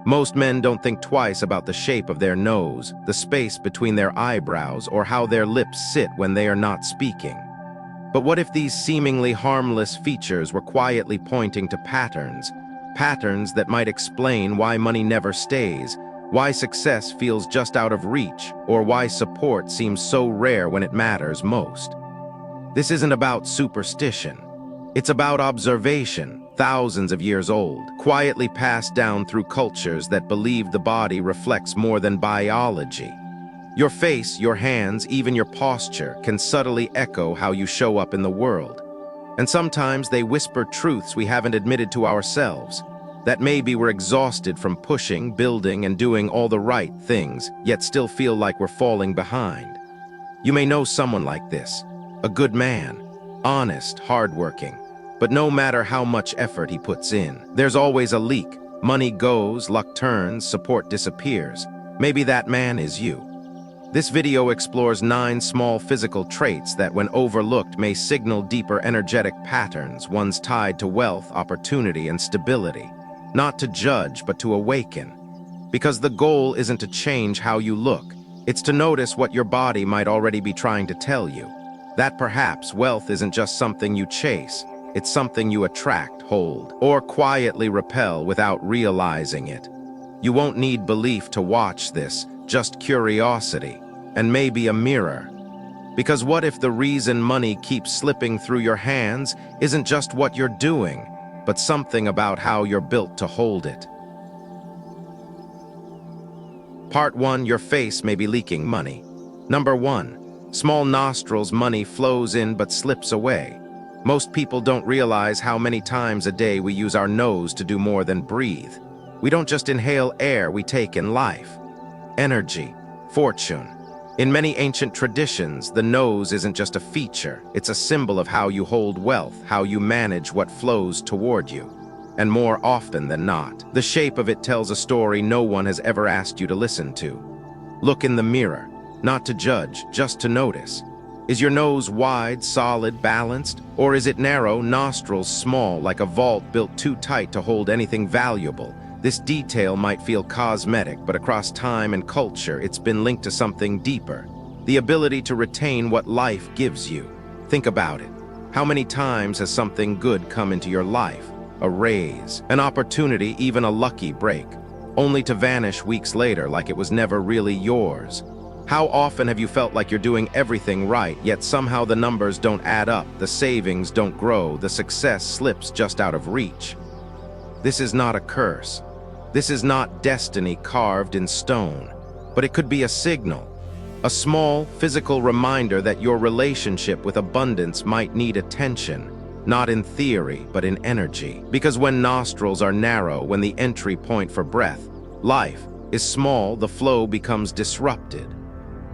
Most men don't think twice about the shape of their nose, the space between their eyebrows, or how their lips sit when they are not speaking. But what if these seemingly harmless features were quietly pointing to patterns? Patterns that might explain why money never stays, why success feels just out of reach, or why support seems so rare when it matters most. This isn't about superstition. It's about observation, thousands of years old, quietly passed down through cultures that believe the body reflects more than biology. Your face, your hands, even your posture can subtly echo how you show up in the world. And sometimes they whisper truths we haven't admitted to ourselves, that maybe we're exhausted from pushing, building, and doing all the right things, yet still feel like we're falling behind. You may know someone like this, a good man, honest, hardworking, but no matter how much effort he puts in, there's always a leak. Money goes, luck turns, support disappears. Maybe that man is you. This video explores 9 small physical traits that, when overlooked, may signal deeper energetic patterns, ones tied to wealth, opportunity, and stability. Not to judge, but to awaken. Because the goal isn't to change how you look, it's to notice what your body might already be trying to tell you. That perhaps wealth isn't just something you chase, it's something you attract, hold, or quietly repel without realizing it. You won't need belief to watch this, just curiosity, and maybe a mirror. Because what if the reason money keeps slipping through your hands isn't just what you're doing, but something about how you're built to hold it? Part 1. Your face may be leaking money. Number 1. Small nostrils. Money flows in but slips away. Most people don't realize how many times a day we use our nose to do more than breathe. We don't just inhale air, we take in life, energy, fortune. In many ancient traditions, the nose isn't just a feature, it's a symbol of how you hold wealth, how you manage what flows toward you. And more often than not, the shape of it tells a story no one has ever asked you to listen to. Look in the mirror, not to judge, just to notice. Is your nose wide, solid, balanced? Or is it narrow, nostrils small, like a vault built too tight to hold anything valuable? This detail might feel cosmetic, but across time and culture, it's been linked to something deeper. The ability to retain what life gives you. Think about it. How many times has something good come into your life? A raise, an opportunity, even a lucky break, only to vanish weeks later like it was never really yours. How often have you felt like you're doing everything right, yet somehow the numbers don't add up, the savings don't grow, the success slips just out of reach? This is not a curse. This is not destiny carved in stone, but it could be a signal, a small physical reminder that your relationship with abundance might need attention, not in theory, but in energy. Because when nostrils are narrow, when the entry point for breath, life, is small, the flow becomes disrupted.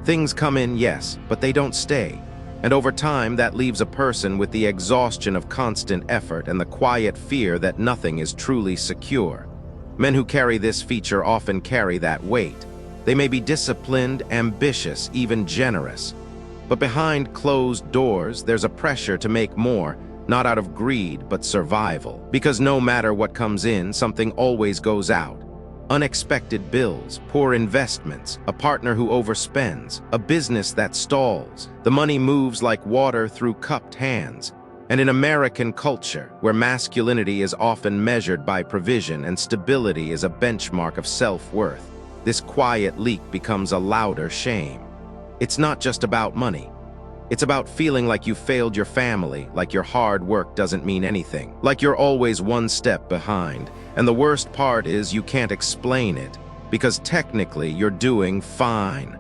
Things come in, yes, but they don't stay. And over time, that leaves a person with the exhaustion of constant effort and the quiet fear that nothing is truly secure. Men who carry this feature often carry that weight. They may be disciplined, ambitious, even generous. But behind closed doors, there's a pressure to make more, not out of greed, but survival. Because no matter what comes in, something always goes out. Unexpected bills, poor investments, a partner who overspends, a business that stalls. The money moves like water through cupped hands. And in American culture, where masculinity is often measured by provision and stability is a benchmark of self-worth, this quiet leak becomes a louder shame. It's not just about money. It's about feeling like you failed your family, like your hard work doesn't mean anything, like you're always one step behind. And the worst part is you can't explain it, because technically you're doing fine.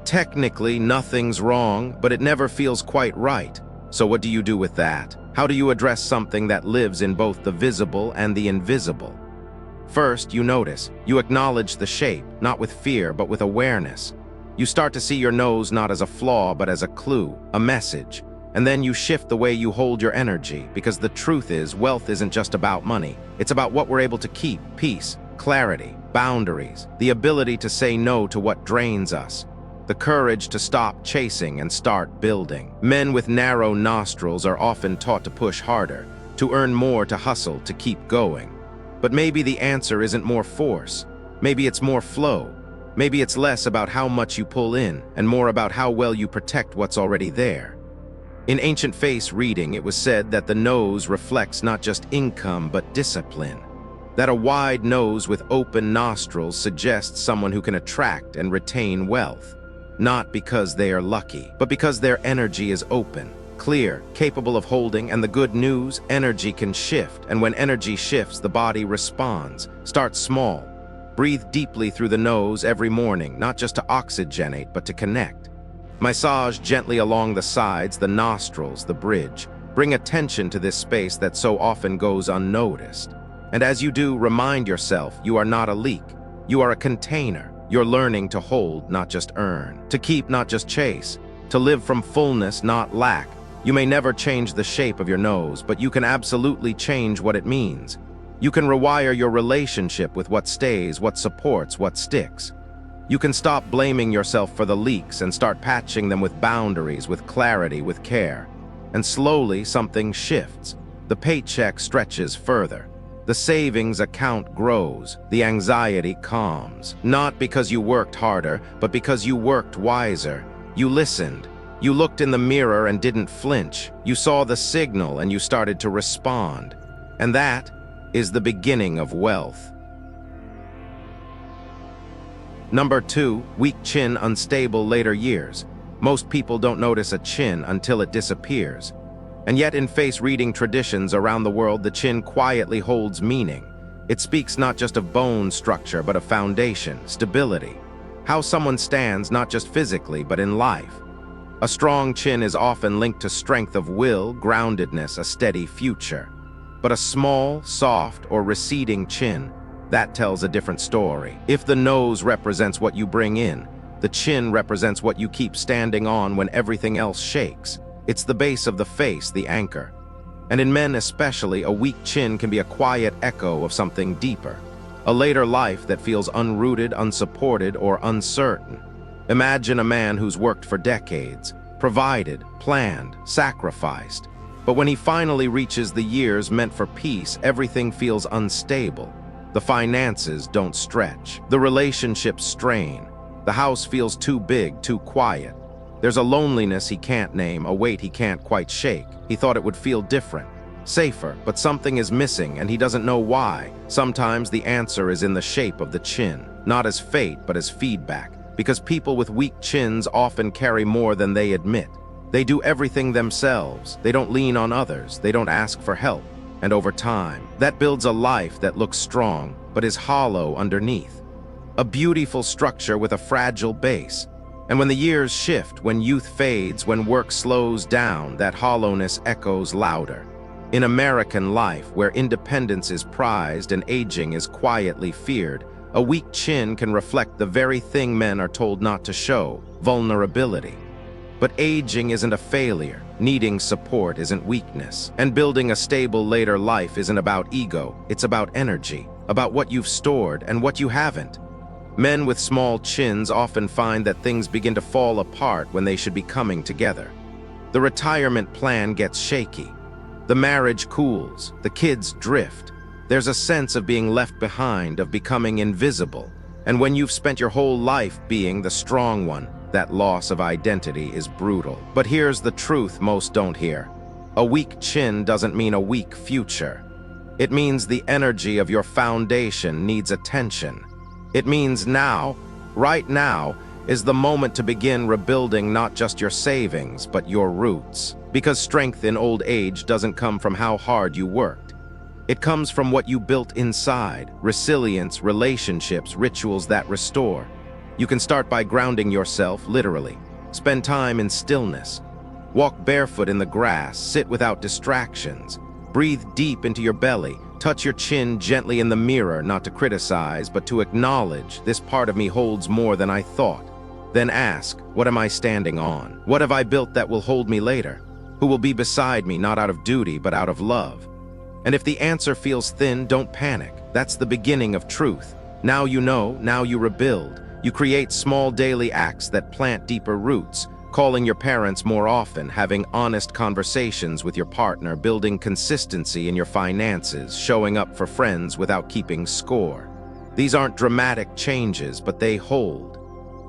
Technically nothing's wrong, but it never feels quite right. So what do you do with that? How do you address something that lives in both the visible and the invisible? First, you notice. You acknowledge the shape, not with fear, but with awareness. You start to see your nose not as a flaw, but as a clue, a message. And then you shift the way you hold your energy, because the truth is, wealth isn't just about money. It's about what we're able to keep, peace, clarity, boundaries, the ability to say no to what drains us, the courage to stop chasing and start building. Men with narrow nostrils are often taught to push harder, to earn more, to hustle, to keep going. But maybe the answer isn't more force. Maybe it's more flow. Maybe it's less about how much you pull in and more about how well you protect what's already there. In ancient face reading, it was said that the nose reflects not just income but discipline. That a wide nose with open nostrils suggests someone who can attract and retain wealth. Not because they are lucky, but because their energy is open, clear, capable of holding, and the good news, energy can shift, and when energy shifts, the body responds. Start small. Breathe deeply through the nose every morning, not just to oxygenate, but to connect. Massage gently along the sides, the nostrils, the bridge. Bring attention to this space that so often goes unnoticed. And as you do, remind yourself you are not a leak. You are a container. You're learning to hold, not just earn. To keep, not just chase. To live from fullness, not lack. You may never change the shape of your nose, but you can absolutely change what it means. You can rewire your relationship with what stays, what supports, what sticks. You can stop blaming yourself for the leaks and start patching them with boundaries, with clarity, with care. And slowly, something shifts. The paycheck stretches further. The savings account grows. The anxiety calms. Not because you worked harder, but because you worked wiser. You listened. You looked in the mirror and didn't flinch. You saw the signal and you started to respond. And that is the beginning of wealth. Number 2, weak chin, unstable later years. Most people don't notice a chin until it disappears. And yet in face reading traditions around the world, the chin quietly holds meaning. It speaks not just of bone structure, but of foundation, stability. How someone stands not just physically, but in life. A strong chin is often linked to strength of will, groundedness, a steady future. But a small, soft, or receding chin, that tells a different story. If the nose represents what you bring in, the chin represents what you keep standing on when everything else shakes. It's the base of the face, the anchor. And in men especially, a weak chin can be a quiet echo of something deeper. A later life that feels unrooted, unsupported, or uncertain. Imagine a man who's worked for decades, provided, planned, sacrificed. But when he finally reaches the years meant for peace, everything feels unstable. The finances don't stretch. The relationships strain. The house feels too big, too quiet. There's a loneliness he can't name, a weight he can't quite shake. He thought it would feel different, safer, but something is missing and he doesn't know why. Sometimes the answer is in the shape of the chin, not as fate, but as feedback. Because people with weak chins often carry more than they admit. They do everything themselves. They don't lean on others. They don't ask for help. And over time, that builds a life that looks strong, but is hollow underneath. A beautiful structure with a fragile base. And when the years shift, when youth fades, when work slows down, that hollowness echoes louder. In American life, where independence is prized and aging is quietly feared, a weak chin can reflect the very thing men are told not to show, vulnerability. But aging isn't a failure. Needing support isn't weakness. And building a stable later life isn't about ego. It's about energy, about what you've stored and what you haven't. Men with small chins often find that things begin to fall apart when they should be coming together. The retirement plan gets shaky. The marriage cools. The kids drift. There's a sense of being left behind, of becoming invisible. And when you've spent your whole life being the strong one, that loss of identity is brutal. But here's the truth most don't hear. A weak chin doesn't mean a weak future. It means the energy of your foundation needs attention. It means now, right now, is the moment to begin rebuilding not just your savings, but your roots. Because strength in old age doesn't come from how hard you worked. It comes from what you built inside, resilience, relationships, rituals that restore. You can start by grounding yourself, literally. Spend time in stillness. Walk barefoot in the grass, sit without distractions. Breathe deep into your belly. Touch your chin gently in the mirror, not to criticize, but to acknowledge, this part of me holds more than I thought. Then ask, what am I standing on? What have I built that will hold me later? Who will be beside me, not out of duty, but out of love? And if the answer feels thin, don't panic. That's the beginning of truth. Now you know, now you rebuild. You create small daily acts that plant deeper roots. Calling your parents more often, having honest conversations with your partner, building consistency in your finances, showing up for friends without keeping score. These aren't dramatic changes, but they hold.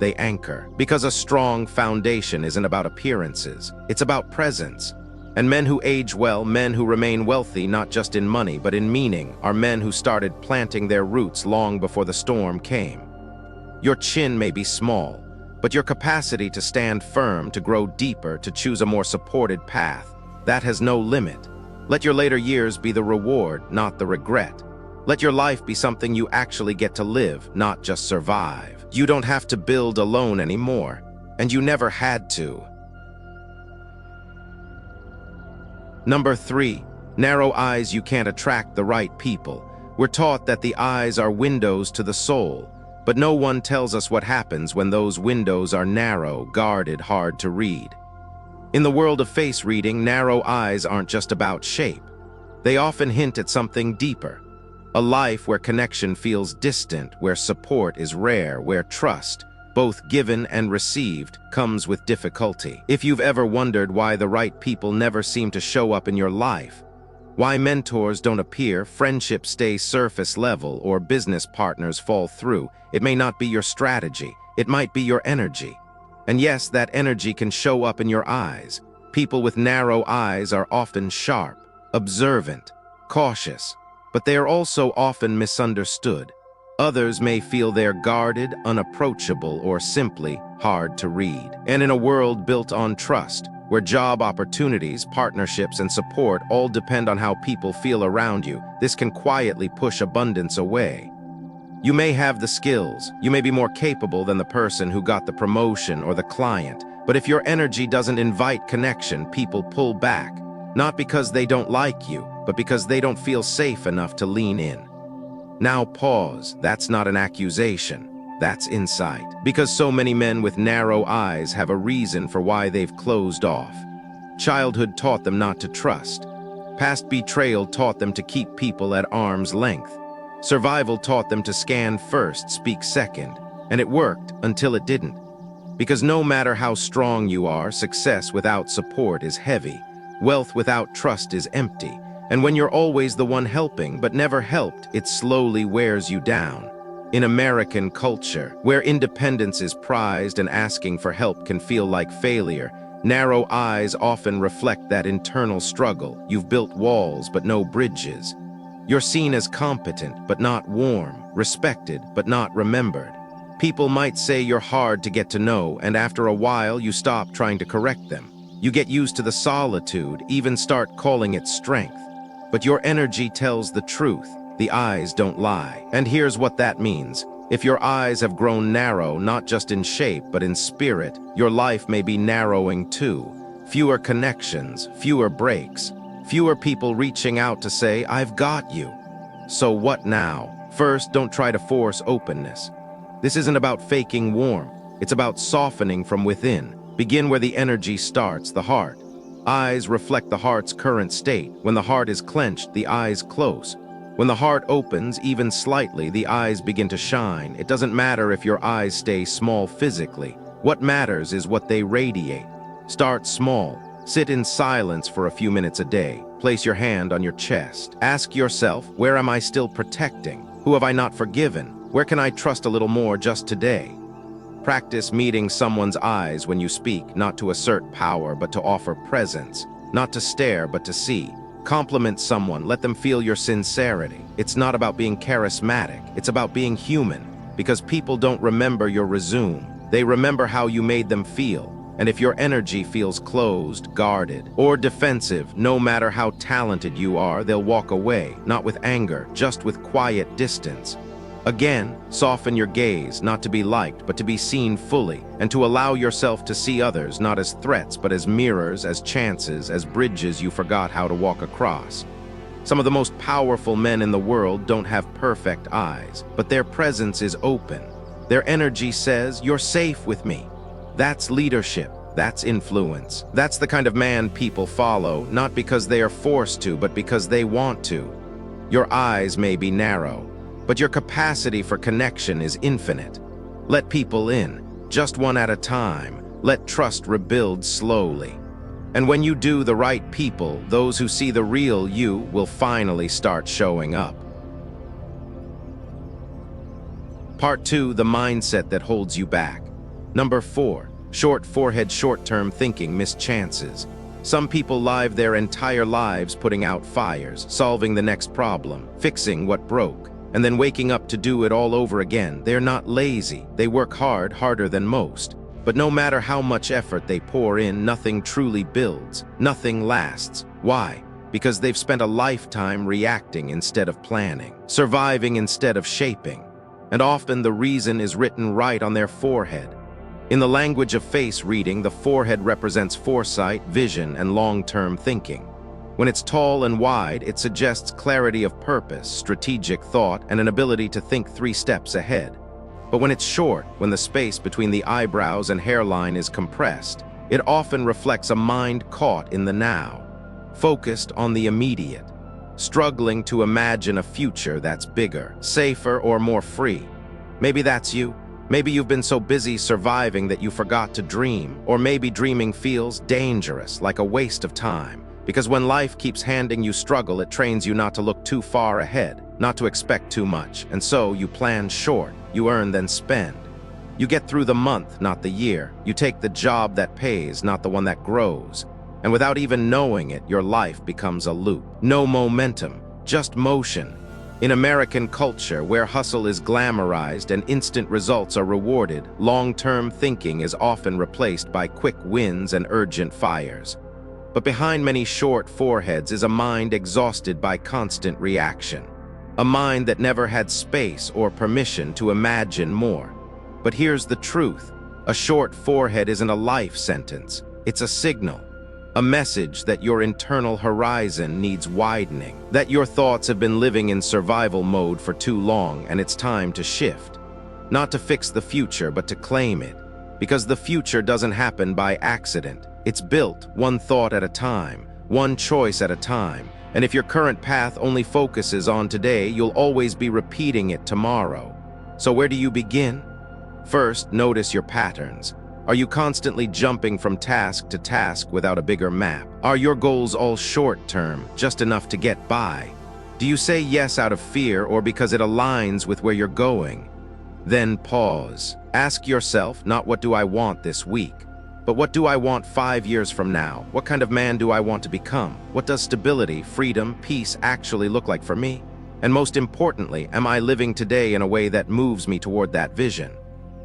They anchor. Because a strong foundation isn't about appearances, it's about presence. And men who age well, men who remain wealthy not just in money but in meaning, are men who started planting their roots long before the storm came. Your chin may be small, but your capacity to stand firm, to grow deeper, to choose a more supported path, that has no limit. Let your later years be the reward, not the regret. Let your life be something you actually get to live, not just survive. You don't have to build alone anymore, and you never had to. Number 3, narrow eyes. You can't attract the right people. We're taught that the eyes are windows to the soul, but no one tells us what happens when those windows are narrow, guarded, hard to read. In the world of face reading, narrow eyes aren't just about shape. They often hint at something deeper. A life where connection feels distant, where support is rare, where trust, both given and received, comes with difficulty. If you've ever wondered why the right people never seem to show up in your life, why mentors don't appear, friendships stay surface level, or business partners fall through, it may not be your strategy, it might be your energy. And yes, that energy can show up in your eyes. People with narrow eyes are often sharp, observant, cautious, but they are also often misunderstood. Others may feel they're guarded, unapproachable, or simply hard to read. And in a world built on trust, where job opportunities, partnerships, and support all depend on how people feel around you, this can quietly push abundance away. You may have the skills, you may be more capable than the person who got the promotion or the client, but if your energy doesn't invite connection, people pull back, not because they don't like you, but because they don't feel safe enough to lean in. Now pause. That's not an accusation. That's insight. Because so many men with narrow eyes have a reason for why they've closed off. Childhood taught them not to trust. Past betrayal taught them to keep people at arm's length. Survival taught them to scan first, speak second. And it worked until it didn't. Because no matter how strong you are, success without support is heavy. Wealth without trust is empty. And when you're always the one helping but never helped, it slowly wears you down. In American culture, where independence is prized and asking for help can feel like failure, narrow eyes often reflect that internal struggle. You've built walls but no bridges. You're seen as competent but not warm, respected but not remembered. People might say you're hard to get to know, and after a while you stop trying to correct them. You get used to the solitude, even start calling it strength. But your energy tells the truth. The eyes don't lie. And here's what that means. If your eyes have grown narrow, not just in shape, but in spirit, your life may be narrowing too. Fewer connections, fewer breaks, fewer people reaching out to say, "I've got you." So what now? First, don't try to force openness. This isn't about faking warmth. It's about softening from within. Begin where the energy starts, the heart. Eyes reflect the heart's current state. When the heart is clenched, the eyes close. When the heart opens, even slightly, the eyes begin to shine. It doesn't matter if your eyes stay small physically. What matters is what they radiate. Start small. Sit in silence for a few minutes a day. Place your hand on your chest. Ask yourself, where am I still protecting? Who have I not forgiven? Where can I trust a little more just today? Practice meeting someone's eyes when you speak, not to assert power, but to offer presence. Not to stare, but to see. Compliment someone, let them feel your sincerity. It's not about being charismatic, it's about being human. Because people don't remember your resume, they remember how you made them feel. And if your energy feels closed, guarded, or defensive, no matter how talented you are, they'll walk away, not with anger, just with quiet distance. Again, soften your gaze, not to be liked, but to be seen fully, and to allow yourself to see others not as threats, but as mirrors, as chances, as bridges you forgot how to walk across. Some of the most powerful men in the world don't have perfect eyes, but their presence is open. Their energy says, "You're safe with me." That's leadership. That's influence. That's the kind of man people follow, not because they are forced to, but because they want to. Your eyes may be narrow, but your capacity for connection is infinite. Let people in, just one at a time. Let trust rebuild slowly. And when you do, the right people, those who see the real you, will finally start showing up. Part 2, the mindset that holds you back. Number 4, short forehead, short-term thinking, missed chances. Some people live their entire lives putting out fires, solving the next problem, fixing what broke, and then waking up to do it all over again. They're not lazy. They work hard, harder than most. But no matter how much effort they pour in, nothing truly builds. Nothing lasts. Why? Because they've spent a lifetime reacting instead of planning, surviving instead of shaping. And often the reason is written right on their forehead. In the language of face reading, the forehead represents foresight, vision, and long-term thinking. When it's tall and wide, it suggests clarity of purpose, strategic thought, and an ability to think 3 steps ahead. But when it's short, when the space between the eyebrows and hairline is compressed, it often reflects a mind caught in the now, focused on the immediate, struggling to imagine a future that's bigger, safer, or more free. Maybe that's you. Maybe you've been so busy surviving that you forgot to dream, or maybe dreaming feels dangerous, like a waste of time. Because when life keeps handing you struggle, it trains you not to look too far ahead, not to expect too much, and so you plan short. You earn, then spend. You get through the month, not the year. You take the job that pays, not the one that grows. And without even knowing it, your life becomes a loop. No momentum, just motion. In American culture, where hustle is glamorized and instant results are rewarded, long-term thinking is often replaced by quick wins and urgent fires. But behind many short foreheads is a mind exhausted by constant reaction. A mind that never had space or permission to imagine more. But here's the truth. A short forehead isn't a life sentence. It's a signal. A message that your internal horizon needs widening. That your thoughts have been living in survival mode for too long and it's time to shift. Not to fix the future, but to claim it. Because the future doesn't happen by accident. It's built one thought at a time, one choice at a time. And if your current path only focuses on today, you'll always be repeating it tomorrow. So where do you begin? First, notice your patterns. Are you constantly jumping from task to task without a bigger map? Are your goals all short-term, just enough to get by? Do you say yes out of fear or because it aligns with where you're going? Then pause. Ask yourself, not what do I want this week, but what do I want 5 years from now? What kind of man do I want to become? What does stability, freedom, peace actually look like for me? And most importantly, am I living today in a way that moves me toward that vision?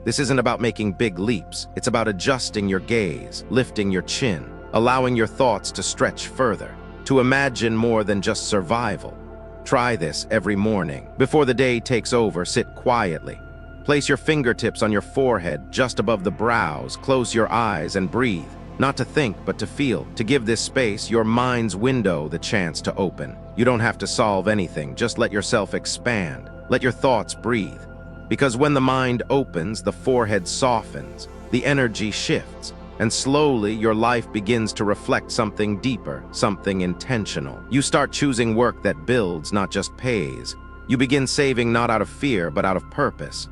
This isn't about making big leaps. It's about adjusting your gaze, lifting your chin, allowing your thoughts to stretch further, to imagine more than just survival. Try this every morning. Before the day takes over, sit quietly. Place your fingertips on your forehead, just above the brows. Close your eyes and breathe. Not to think, but to feel. To give this space, your mind's window, the chance to open. You don't have to solve anything. Just let yourself expand. Let your thoughts breathe. Because when the mind opens, the forehead softens. The energy shifts. And slowly, your life begins to reflect something deeper, something intentional. You start choosing work that builds, not just pays. You begin saving not out of fear, but out of purpose.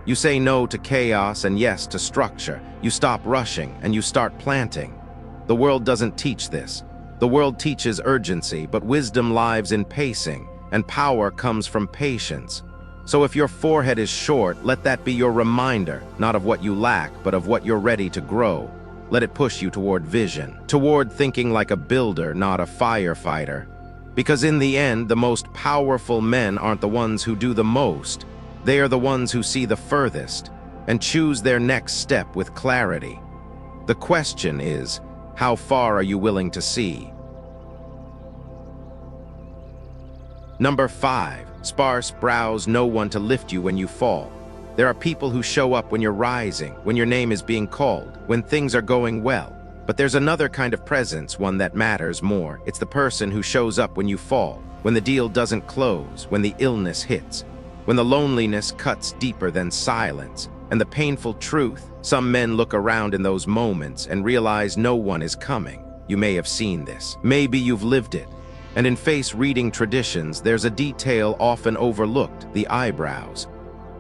You say no to chaos and yes to structure. You stop rushing and you start planting. The world doesn't teach this. The world teaches urgency, but wisdom lives in pacing, and power comes from patience. So if your forehead is short, let that be your reminder, not of what you lack, but of what you're ready to grow. Let it push you toward vision, toward thinking like a builder, not a firefighter. Because in the end, the most powerful men aren't the ones who do the most. They are the ones who see the furthest and choose their next step with clarity. The question is, how far are you willing to see? Number 5, sparse brows, no one to lift you when you fall. There are people who show up when you're rising, when your name is being called, when things are going well. But there's another kind of presence, one that matters more. It's the person who shows up when you fall, when the deal doesn't close, when the illness hits, when the loneliness cuts deeper than silence. And the painful truth, some men look around in those moments and realize no one is coming. You may have seen this. Maybe you've lived it. And in face reading traditions, there's a detail often overlooked, the eyebrows.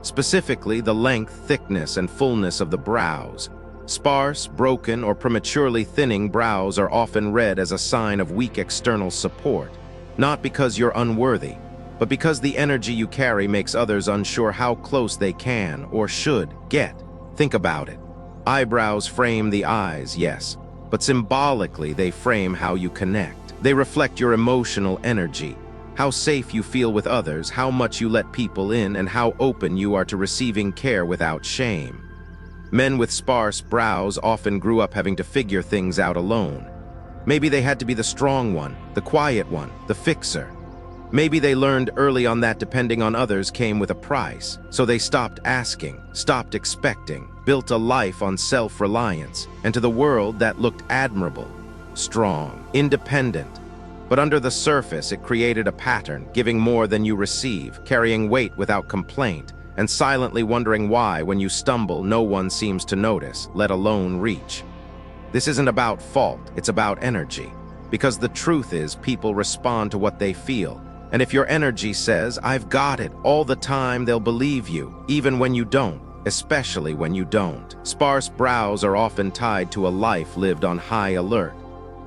Specifically, the length, thickness, and fullness of the brows. Sparse, broken, or prematurely thinning brows are often read as a sign of weak external support. Not because you're unworthy, but because the energy you carry makes others unsure how close they can or should get. Think about it. Eyebrows frame the eyes, yes, but symbolically they frame how you connect. They reflect your emotional energy, how safe you feel with others, how much you let people in, and how open you are to receiving care without shame. Men with sparse brows often grew up having to figure things out alone. Maybe they had to be the strong one, the quiet one, the fixer. Maybe they learned early on that depending on others came with a price, so they stopped asking, stopped expecting, built a life on self-reliance, and to the world that looked admirable, strong, independent. But under the surface, it created a pattern, giving more than you receive, carrying weight without complaint, and silently wondering why, when you stumble, no one seems to notice, let alone reach. This isn't about fault, it's about energy. Because the truth is, people respond to what they feel. And if your energy says, "I've got it," all the time, they'll believe you, even when you don't, especially when you don't. Sparse brows are often tied to a life lived on high alert.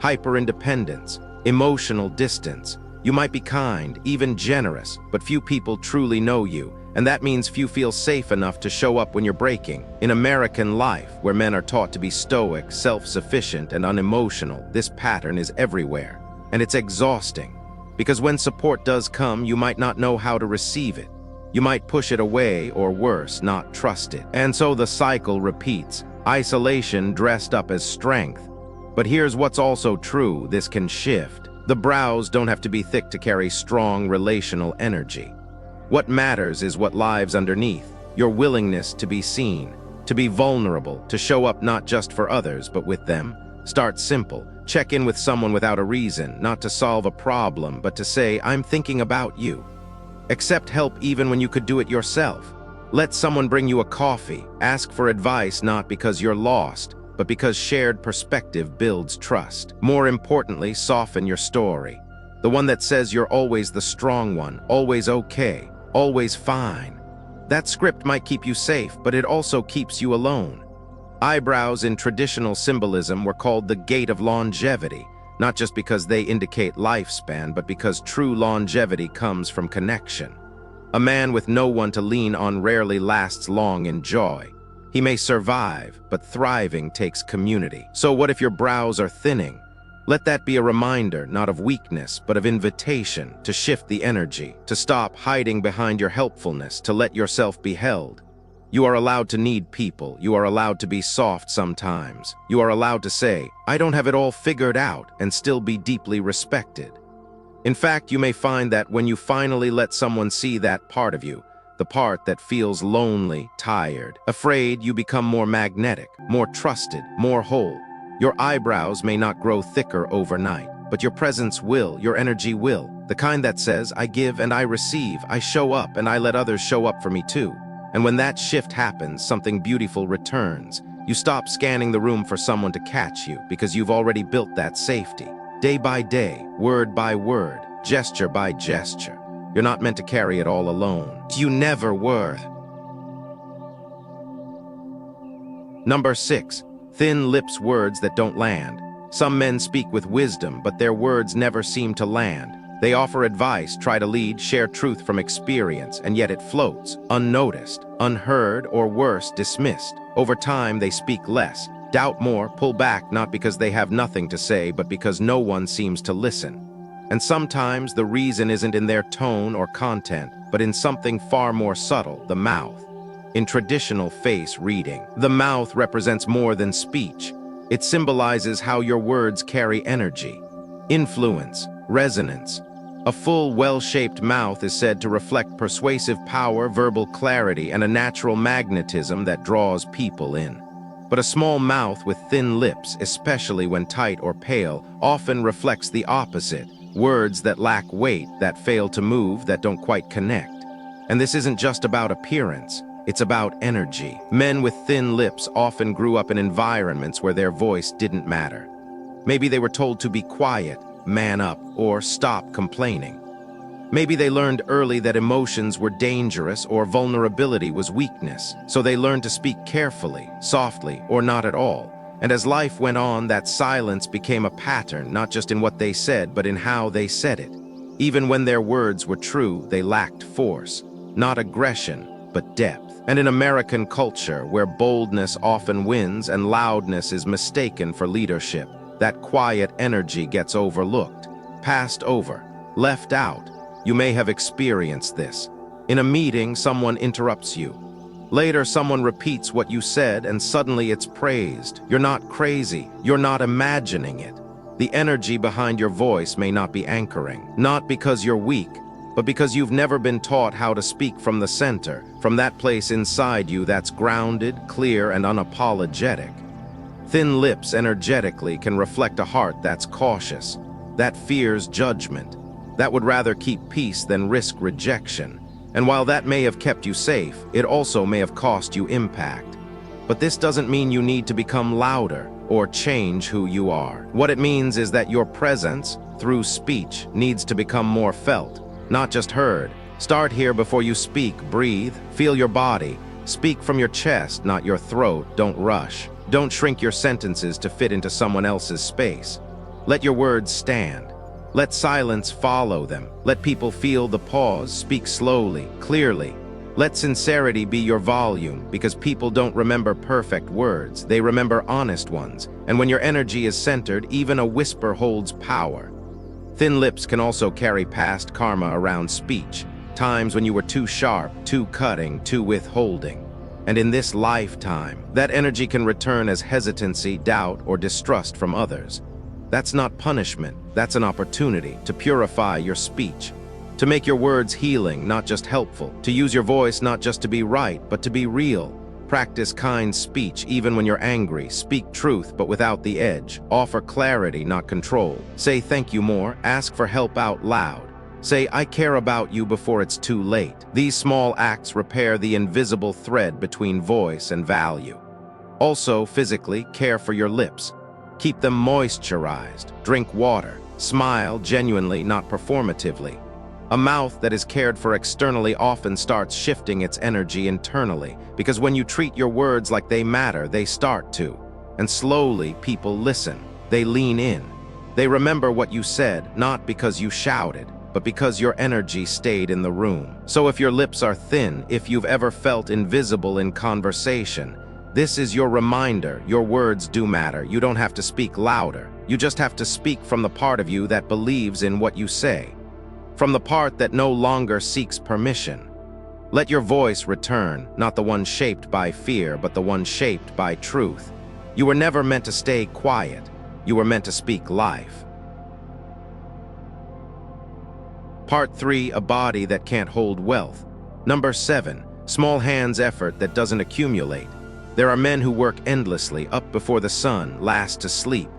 Hyper-independence, emotional distance. You might be kind, even generous, but few people truly know you, and that means few feel safe enough to show up when you're breaking. In American life, where men are taught to be stoic, self-sufficient, and unemotional, this pattern is everywhere, and it's exhausting. Because when support does come, you might not know how to receive it. You might push it away, or worse, not trust it. And so the cycle repeats, isolation dressed up as strength. But here's what's also true, this can shift. The brows don't have to be thick to carry strong relational energy. What matters is what lives underneath, your willingness to be seen, to be vulnerable, to show up not just for others, but with them. Start simple. Check in with someone without a reason, not to solve a problem, but to say, "I'm thinking about you." Accept help even when you could do it yourself. Let someone bring you a coffee. Ask for advice not because you're lost, but because shared perspective builds trust. More importantly, soften your story. The one that says you're always the strong one, always okay, always fine. That script might keep you safe, but it also keeps you alone. Eyebrows in traditional symbolism were called the gate of longevity, not just because they indicate lifespan, but because true longevity comes from connection. A man with no one to lean on rarely lasts long in joy. He may survive, but thriving takes community. So what if your brows are thinning? Let that be a reminder, not of weakness, but of invitation, to shift the energy, to stop hiding behind your helpfulness, to let yourself be held. You are allowed to need people. You are allowed to be soft sometimes. You are allowed to say, "I don't have it all figured out," and still be deeply respected. In fact, you may find that when you finally let someone see that part of you, the part that feels lonely, tired, afraid, you become more magnetic, more trusted, more whole. Your eyebrows may not grow thicker overnight, but your presence will, your energy will. The kind that says, "I give and I receive, I show up and I let others show up for me too." And when that shift happens, something beautiful returns. You stop scanning the room for someone to catch you because you've already built that safety. Day by day, word by word, gesture by gesture. You're not meant to carry it all alone. You never were. Number 6. Thin lips, words that don't land. Some men speak with wisdom, but their words never seem to land. They offer advice, try to lead, share truth from experience, and yet it floats, unnoticed, unheard, or worse, dismissed. Over time, they speak less, doubt more, pull back, not because they have nothing to say, but because no one seems to listen. And sometimes the reason isn't in their tone or content, but in something far more subtle, the mouth. In traditional face reading, the mouth represents more than speech. It symbolizes how your words carry energy, influence, resonance. A full, well-shaped mouth is said to reflect persuasive power, verbal clarity, and a natural magnetism that draws people in. But a small mouth with thin lips, especially when tight or pale, often reflects the opposite. Words that lack weight, that fail to move, that don't quite connect. And this isn't just about appearance, it's about energy. Men with thin lips often grew up in environments where their voice didn't matter. Maybe they were told to be quiet, man up, or stop complaining. Maybe they learned early that emotions were dangerous or vulnerability was weakness, so they learned to speak carefully, softly, or not at all. And as life went on, that silence became a pattern, not just in what they said, but in how they said it. Even when their words were true, they lacked force, not aggression, but depth. And in American culture, where boldness often wins and loudness is mistaken for leadership, that quiet energy gets overlooked, passed over, left out. You may have experienced this. In a meeting, someone interrupts you. Later, someone repeats what you said, and suddenly it's praised. You're not crazy. You're not imagining it. The energy behind your voice may not be anchoring, not because you're weak, but because you've never been taught how to speak from the center, from that place inside you that's grounded, clear, and unapologetic. Thin lips energetically can reflect a heart that's cautious, that fears judgment, that would rather keep peace than risk rejection. And while that may have kept you safe, it also may have cost you impact. But this doesn't mean you need to become louder or change who you are. What it means is that your presence, through speech, needs to become more felt, not just heard. Start here before you speak. Breathe, feel your body. Speak from your chest, not your throat. Don't rush. Don't shrink your sentences to fit into someone else's space. Let your words stand. Let silence follow them. Let people feel the pause. Speak slowly, clearly. Let sincerity be your volume, because people don't remember perfect words. They remember honest ones. And when your energy is centered, even a whisper holds power. Thin lips can also carry past karma around speech. Times when you were too sharp, too cutting, too withholding. And in this lifetime, that energy can return as hesitancy, doubt, or distrust from others. That's not punishment, that's an opportunity to purify your speech, to make your words healing, not just helpful, to use your voice not just to be right, but to be real. Practice kind speech even when you're angry. Speak truth, but without the edge. Offer clarity, not control. Say thank you more. Ask for help out loud. Say, I care about you before it's too late. These small acts repair the invisible thread between voice and value. Also, physically, care for your lips. Keep them moisturized. Drink water. Smile genuinely, not performatively. A mouth that is cared for externally often starts shifting its energy internally, because when you treat your words like they matter, they start to. And slowly, people listen. They lean in. They remember what you said, not because you shouted, but because your energy stayed in the room. So if your lips are thin, if you've ever felt invisible in conversation, this is your reminder. Your words do matter. You don't have to speak louder. You just have to speak from the part of you that believes in what you say, from the part that no longer seeks permission. Let your voice return, not the one shaped by fear, but the one shaped by truth. You were never meant to stay quiet. You were meant to speak life. Part 3, a body that can't hold wealth. Number 7, small hands effort that doesn't accumulate. There are men who work endlessly, up before the sun, last to sleep.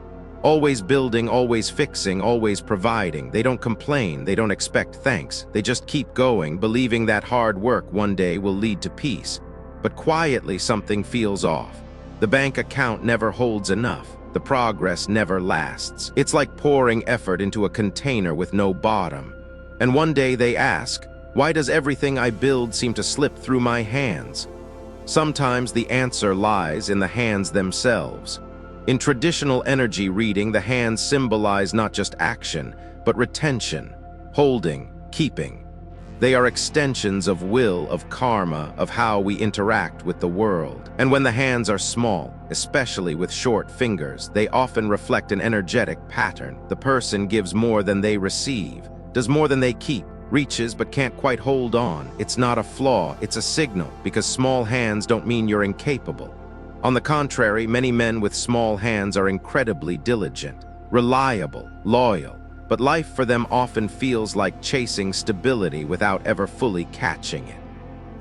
Always building, always fixing, always providing. They don't complain, they don't expect thanks. They just keep going, believing that hard work one day will lead to peace. But quietly, something feels off. The bank account never holds enough. The progress never lasts. It's like pouring effort into a container with no bottom. And one day they ask, why does everything I build seem to slip through my hands? Sometimes the answer lies in the hands themselves. In traditional energy reading, the hands symbolize not just action, but retention, holding, keeping. They are extensions of will, of karma, of how we interact with the world. And when the hands are small, especially with short fingers, they often reflect an energetic pattern. The person gives more than they receive, does more than they keep, reaches but can't quite hold on. It's not a flaw, it's a signal, because small hands don't mean you're incapable. On the contrary, many men with small hands are incredibly diligent, reliable, loyal, but life for them often feels like chasing stability without ever fully catching it.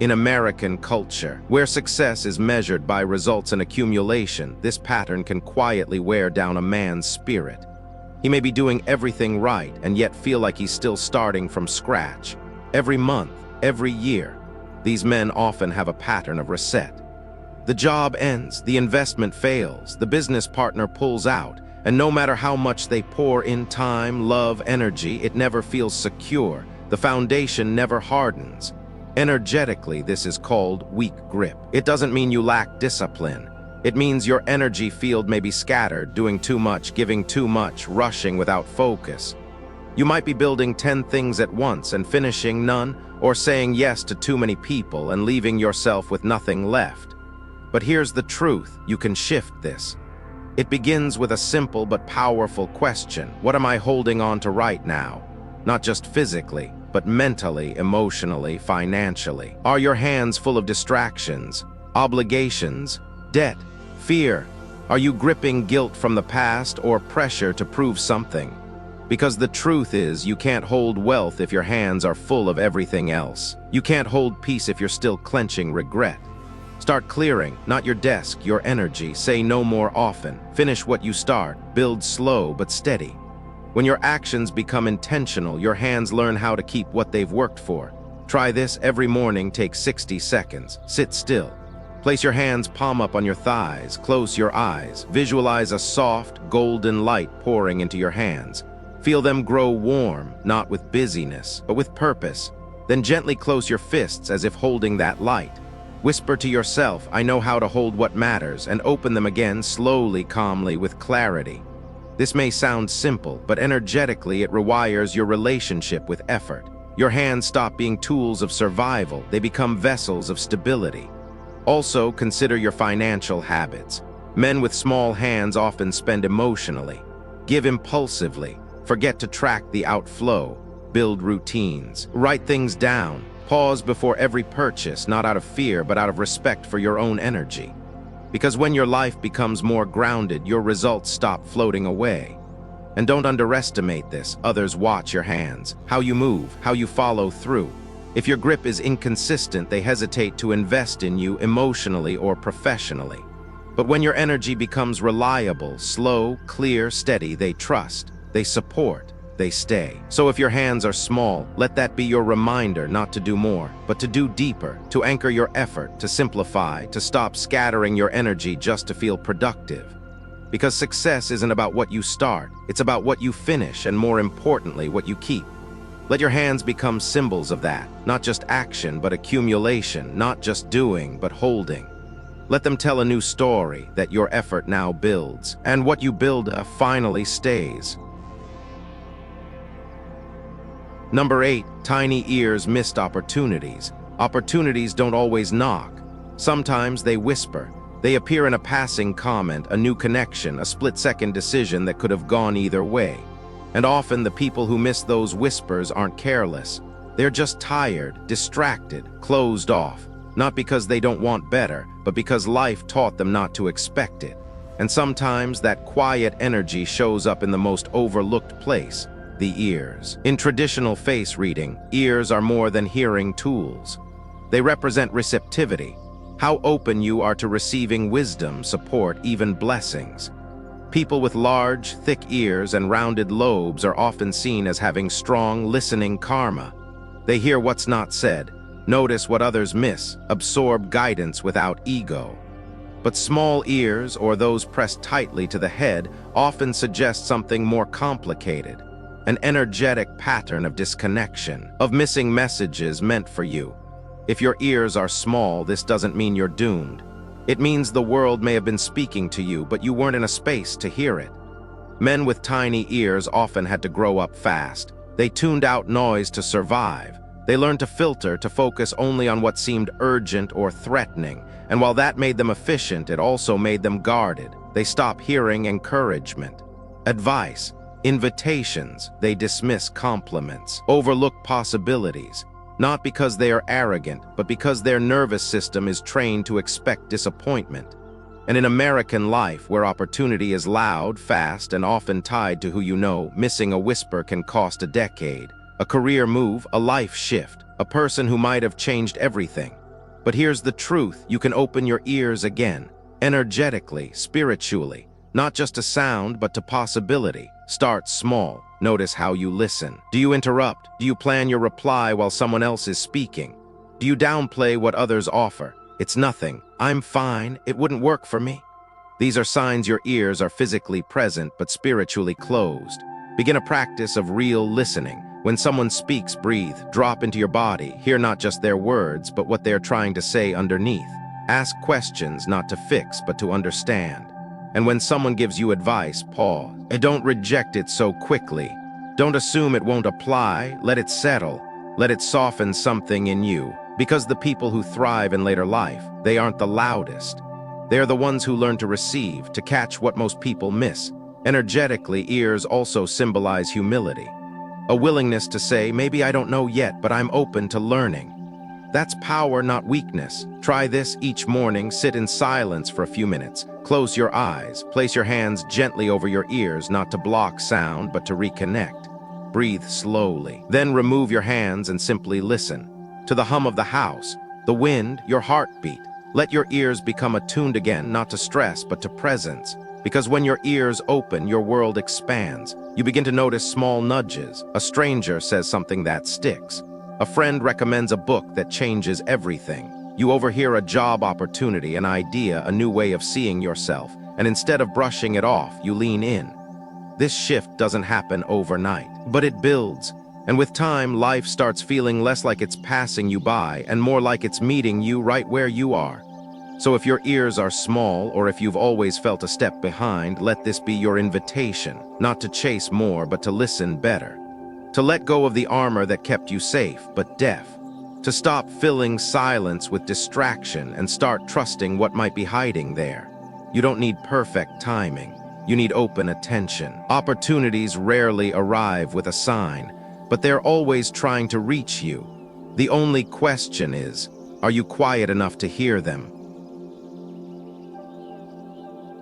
In American culture, where success is measured by results and accumulation, this pattern can quietly wear down a man's spirit. He may be doing everything right and yet feel like he's still starting from scratch. Every month, every year, these men often have a pattern of reset. The job ends, the investment fails, the business partner pulls out, and no matter how much they pour in time, love, energy, it never feels secure. The foundation never hardens. Energetically, this is called weak grip. It doesn't mean you lack discipline. It means your energy field may be scattered, doing too much, giving too much, rushing without focus. You might be building 10 things at once and finishing none, or saying yes to too many people and leaving yourself with nothing left. But here's the truth, you can shift this. It begins with a simple but powerful question. What am I holding on to right now? Not just physically, but mentally, emotionally, financially. Are your hands full of distractions, obligations, debt, fear? Are you gripping guilt from the past or pressure to prove something? Because the truth is, you can't hold wealth if your hands are full of everything else. You can't hold peace if you're still clenching regret. Start clearing, not your desk, your energy. Say no more often. Finish what you start. Build slow but steady. When your actions become intentional, your hands learn how to keep what they've worked for. Try this every morning. Take 60 seconds. Sit still. Place your hands palm up on your thighs. Close your eyes. Visualize a soft, golden light pouring into your hands. Feel them grow warm, not with busyness, but with purpose. Then gently close your fists as if holding that light. Whisper to yourself, I know how to hold what matters, and open them again slowly, calmly, with clarity. This may sound simple, but energetically it rewires your relationship with effort. Your hands stop being tools of survival. They become vessels of stability. Also, consider your financial habits. Men with small hands often spend emotionally, give impulsively, forget to track the outflow, build routines, write things down, pause before every purchase, not out of fear, but out of respect for your own energy. Because when your life becomes more grounded, your results stop floating away. And don't underestimate this. Others watch your hands, how you move, how you follow through. If your grip is inconsistent, they hesitate to invest in you emotionally or professionally. But when your energy becomes reliable, slow, clear, steady, they trust, they support, they stay. So if your hands are small, let that be your reminder not to do more, but to do deeper, to anchor your effort, to simplify, to stop scattering your energy just to feel productive. Because success isn't about what you start, it's about what you finish, and more importantly, what you keep. Let your hands become symbols of that, not just action, but accumulation, not just doing, but holding. Let them tell a new story that your effort now builds, and what you build finally stays. Number 8, tiny ears, missed opportunities. Opportunities don't always knock. Sometimes they whisper. They appear in a passing comment, a new connection, a split-second decision that could have gone either way. And often the people who miss those whispers aren't careless. They're just tired, distracted, closed off. Not because they don't want better, but because life taught them not to expect it. And sometimes that quiet energy shows up in the most overlooked place. The ears. In traditional face reading, ears are more than hearing tools. They represent receptivity, how open you are to receiving wisdom, support, even blessings. People with large, thick ears and rounded lobes are often seen as having strong, listening karma. They hear what's not said, notice what others miss, absorb guidance without ego. But small ears, or those pressed tightly to the head, often suggest something more complicated. An energetic pattern of disconnection, of missing messages meant for you. If your ears are small, this doesn't mean you're doomed. It means the world may have been speaking to you, but you weren't in a space to hear it. Men with tiny ears often had to grow up fast. They tuned out noise to survive. They learned to filter, to focus only on what seemed urgent or threatening. And while that made them efficient, it also made them guarded. They stopped hearing encouragement, advice, invitations. They dismiss compliments, overlook possibilities, not because they are arrogant, but because their nervous system is trained to expect disappointment. And in American life, where opportunity is loud, fast, and often tied to who you know, missing a whisper can cost a decade, a career move, a life shift, a person who might have changed everything. But here's the truth, you can open your ears again, energetically, spiritually, not just to sound, but to possibility. Start small. Notice how you listen. Do you interrupt? Do you plan your reply while someone else is speaking? Do you downplay what others offer? It's nothing. I'm fine. It wouldn't work for me. These are signs your ears are physically present but spiritually closed. Begin a practice of real listening. When someone speaks, breathe. Drop into your body. Hear not just their words, but what they're trying to say underneath. Ask questions not to fix, but to understand. And when someone gives you advice, pause. And don't reject it so quickly. Don't assume it won't apply. Let it settle. Let it soften something in you. Because the people who thrive in later life, they aren't the loudest. They are the ones who learn to receive, to catch what most people miss. Energetically, ears also symbolize humility. A willingness to say, maybe I don't know yet, but I'm open to learning. That's power, not weakness. Try this each morning. Sit in silence for a few minutes. Close your eyes. Place your hands gently over your ears, not to block sound, but to reconnect. Breathe slowly. Then remove your hands and simply listen. To the hum of the house, the wind, your heartbeat. Let your ears become attuned again, not to stress, but to presence. Because when your ears open, your world expands. You begin to notice small nudges. A stranger says something that sticks. A friend recommends a book that changes everything. You overhear a job opportunity, an idea, a new way of seeing yourself, and instead of brushing it off, you lean in. This shift doesn't happen overnight, but it builds. And with time, life starts feeling less like it's passing you by and more like it's meeting you right where you are. So if your ears are small, or if you've always felt a step behind, let this be your invitation, not to chase more, but to listen better. To let go of the armor that kept you safe, but deaf. To stop filling silence with distraction and start trusting what might be hiding there. You don't need perfect timing. You need open attention. Opportunities rarely arrive with a sign, but they're always trying to reach you. The only question is, are you quiet enough to hear them?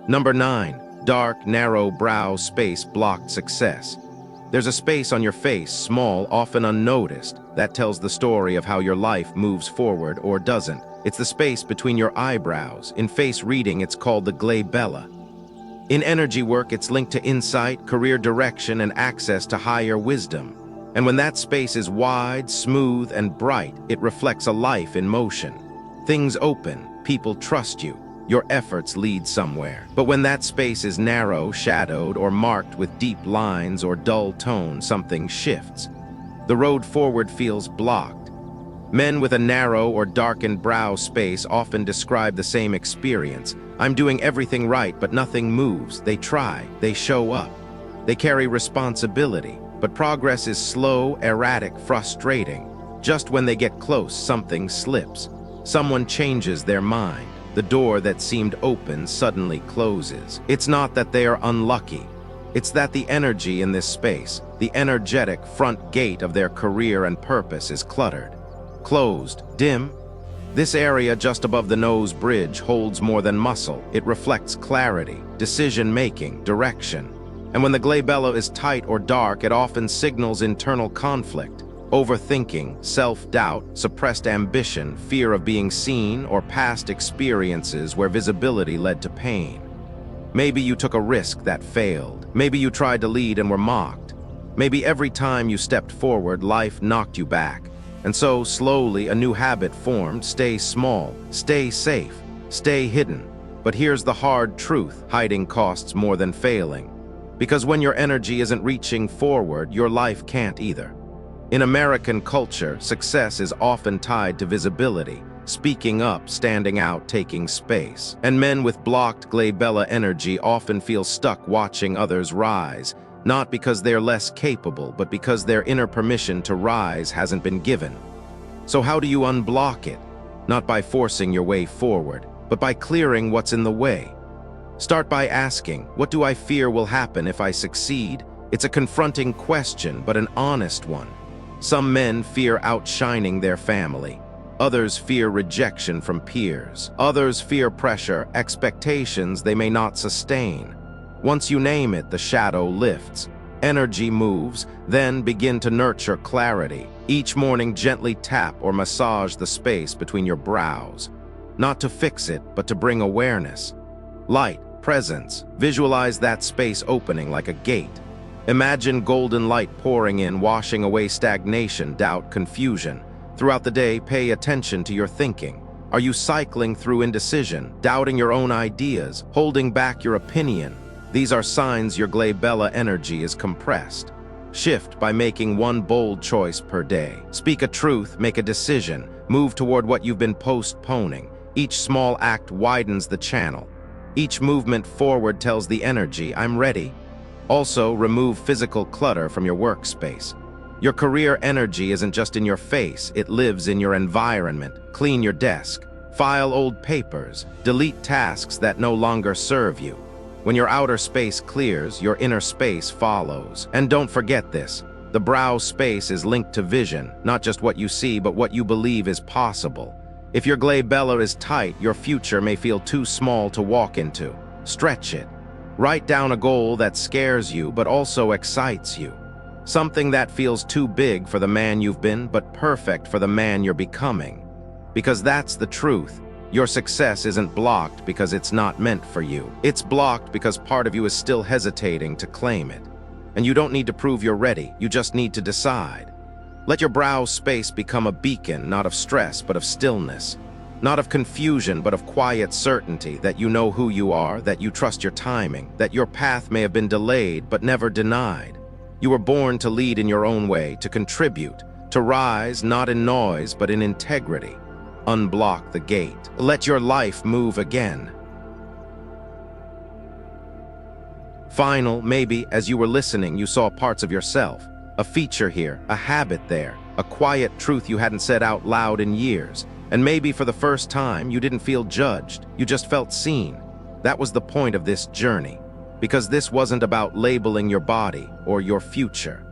Number 9, dark, narrow brow space blocked success. There's a space on your face, small, often unnoticed, that tells the story of how your life moves forward or doesn't. It's the space between your eyebrows. In face reading, it's called the glabella. In energy work, it's linked to insight, career direction, and access to higher wisdom. And when that space is wide, smooth, and bright, it reflects a life in motion. Things open, people trust you. Your efforts lead somewhere. But when that space is narrow, shadowed, or marked with deep lines or dull tone, something shifts. The road forward feels blocked. Men with a narrow or darkened brow space often describe the same experience. I'm doing everything right, but nothing moves. They try, they show up. They carry responsibility, but progress is slow, erratic, frustrating. Just when they get close, something slips. Someone changes their mind. The door that seemed open suddenly closes. It's not that they are unlucky. It's that the energy in this space, the energetic front gate of their career and purpose, is cluttered. Closed, dim. This area just above the nose bridge holds more than muscle. It reflects clarity, decision-making, direction. And when the glabella is tight or dark, it often signals internal conflict. Overthinking, self-doubt, suppressed ambition, fear of being seen, or past experiences where visibility led to pain. Maybe you took a risk that failed. Maybe you tried to lead and were mocked. Maybe every time you stepped forward, life knocked you back. And so, slowly, a new habit formed: stay small, stay safe, stay hidden. But here's the hard truth: hiding costs more than failing. Because when your energy isn't reaching forward, your life can't either. In American culture, success is often tied to visibility, speaking up, standing out, taking space. And men with blocked glabella energy often feel stuck watching others rise, not because they're less capable, but because their inner permission to rise hasn't been given. So how do you unblock it? Not by forcing your way forward, but by clearing what's in the way. Start by asking, what do I fear will happen if I succeed? It's a confronting question, but an honest one. Some men fear outshining their family. Others fear rejection from peers. Others fear pressure, expectations they may not sustain. Once you name it, the shadow lifts. Energy moves, then begin to nurture clarity. Each morning, gently tap or massage the space between your brows. Not to fix it, but to bring awareness. Light, presence. Visualize that space opening like a gate. Imagine golden light pouring in, washing away stagnation, doubt, confusion. Throughout the day, pay attention to your thinking. Are you cycling through indecision, doubting your own ideas, holding back your opinion? These are signs your glabella energy is compressed. Shift by making one bold choice per day. Speak a truth, make a decision, move toward what you've been postponing. Each small act widens the channel. Each movement forward tells the energy, I'm ready. Also, remove physical clutter from your workspace. Your career energy isn't just in your face, it lives in your environment. Clean your desk, file old papers, delete tasks that no longer serve you. When your outer space clears, your inner space follows. And don't forget this, the brow space is linked to vision, not just what you see, but what you believe is possible. If your glabella is tight, your future may feel too small to walk into. Stretch it. Write down a goal that scares you, but also excites you. Something that feels too big for the man you've been, but perfect for the man you're becoming. Because that's the truth. Your success isn't blocked because it's not meant for you. It's blocked because part of you is still hesitating to claim it. And you don't need to prove you're ready, you just need to decide. Let your brow space become a beacon, not of stress, but of stillness. Not of confusion, but of quiet certainty that you know who you are, that you trust your timing, that your path may have been delayed but never denied. You were born to lead in your own way, to contribute, to rise not in noise but in integrity. Unblock the gate. Let your life move again. Final, maybe as you were listening you saw parts of yourself. A feature here, a habit there, a quiet truth you hadn't said out loud in years. And maybe for the first time you didn't feel judged, you just felt seen. That was the point of this journey. Because this wasn't about labeling your body or your future.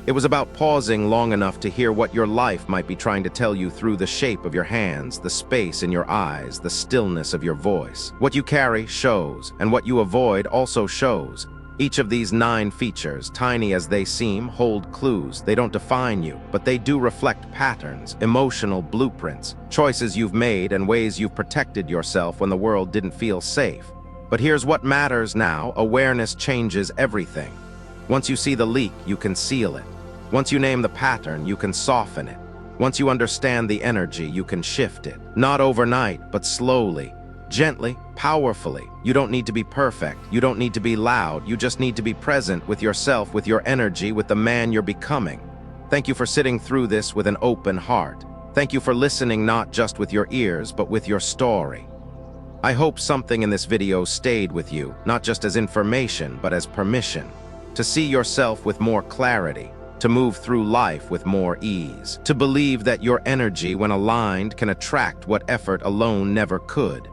It was about pausing long enough to hear what your life might be trying to tell you through the shape of your hands, the space in your eyes, the stillness of your voice. What you carry shows, and what you avoid also shows. Each of these 9 features, tiny as they seem, hold clues. They don't define you, but they do reflect patterns, emotional blueprints, choices you've made and ways you've protected yourself when the world didn't feel safe. But here's what matters now, awareness changes everything. Once you see the leak, you can seal it. Once you name the pattern, you can soften it. Once you understand the energy, you can shift it. Not overnight, but slowly, gently, powerfully. You don't need to be perfect. You don't need to be loud. You just need to be present with yourself, with your energy, with the man you're becoming. Thank you for sitting through this with an open heart. Thank you for listening not just with your ears, but with your story. I hope something in this video stayed with you, not just as information, but as permission. To see yourself with more clarity, to move through life with more ease, to believe that your energy, when aligned, can attract what effort alone never could.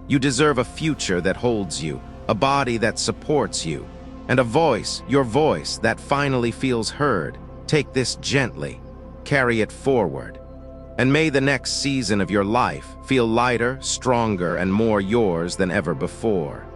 You deserve a future that holds you, a body that supports you, and a voice, your voice, that finally feels heard. Take this gently, carry it forward. And may the next season of your life feel lighter, stronger, and more yours than ever before.